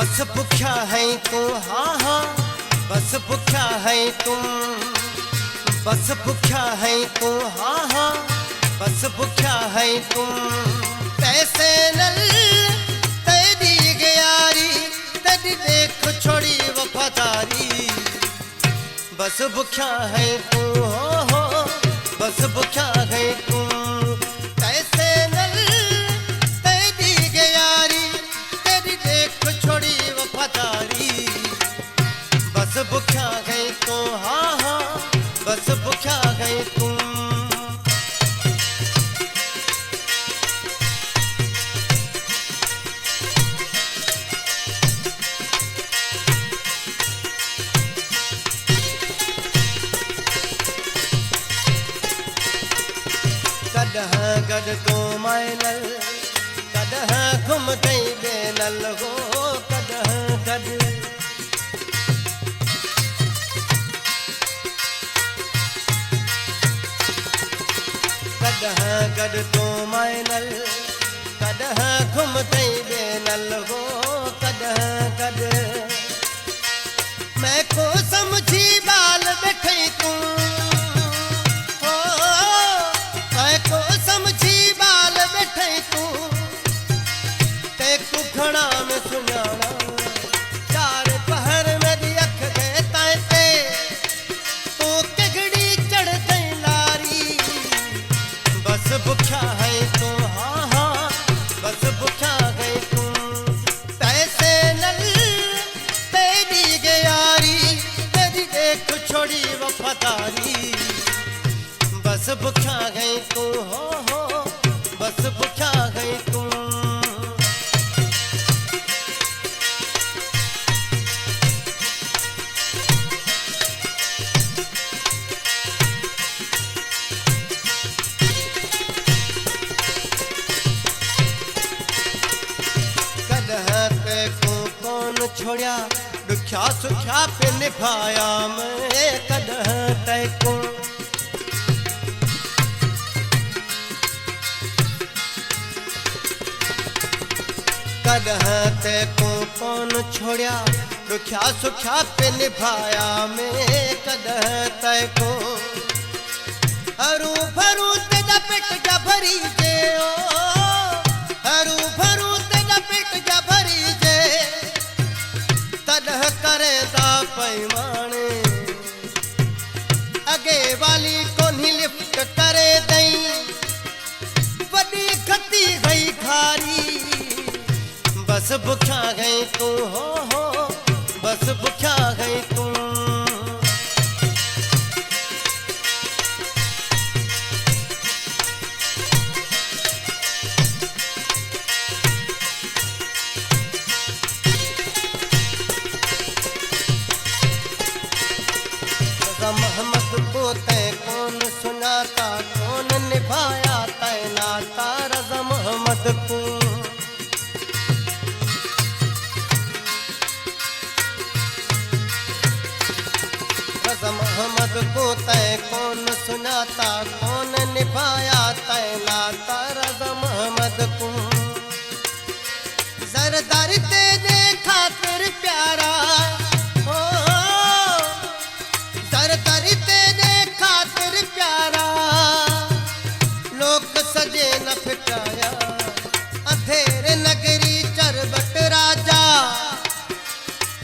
बस भुख्या है तू, हाँ हाँ बस भुख्या है तुम, बस भुख्या है तू, हाँ हाँ बस भुख्या है तुम। तैसे नल तेरी गयारी, तेरी देख छोड़ी वफादारी। बस भुख्या है तू, हो बस भुख्या है तुम। तैसे नल तेरी गयारी, तेरी देख छोड़ी वफादारी। बस भुख्या है तू, हाँ हाँ बस भुख्या है तुम। कदह गड तो मायनल, कदह घुम गई बेनल हो, कदह गड। कदह गड तो मायनल, कदह घुम गई बेनल हो, कदह गड। मैं को समझी बाल बैठे तू, को समझी बाल बैठे तू। ते कुखड़ा में सुनाना, चार पहर मेरी अख गए ताते। तो केगड़ी चढ़ गई लारी। बस भुख्या है तू, हाँ हाँ बस भुख्या है तू। तैसे नल तेरी गयारी, तेरी देख छोड़ी वफादारी। बस भुख्या गई तू, हो बस भुख्या गई तू। कदह पे को कौन छोड़ा, दुख्या सुख्या पे निभाया मैं। कदह ते को कदह ते को कौन छोड़ा, दुख्या सुख्या पे निभाया मैं। कदह ते को हरू भरू तेरा पेट जा भरी जे, ओ हरू भरू तेरा पेट जा भरी जे। तदह करे दा पैमाने, अगे वाली को नहीं लिफ्ट करे दई। बड़ी खती गई खारी। बस भुख्या गई तू, हो बस भुख्या गई तू। रज़ा मोहम्मद को तय कौन सुनाता, कौन निभाया तय नाता। रज़ा मोहम्मद को रज़ा मोहम्मद को तय कौन सुनाता, कौन निभाया तय नाता। रज़ा मोहम्मद को जरदारी तेरे खातिर प्यारा, हो जरदारी तेरे खातिर प्यारा। लोग सजे न फिटाया, अंधेरे नगरी चरबट राजा।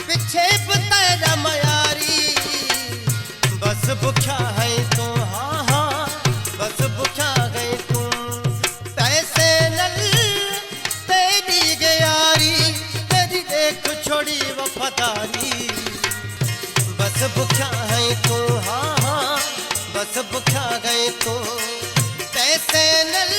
पीछे तेरा मयारी। बस भुख्या है तू, हाँ हाँ बस भुख्या है तू। तैसे नल तेरी गयारी, तेरी देख छोड़ी वफादारी। बस भुख्या है तू, हाँ हाँ बस भुख्या है तू। तैसे नल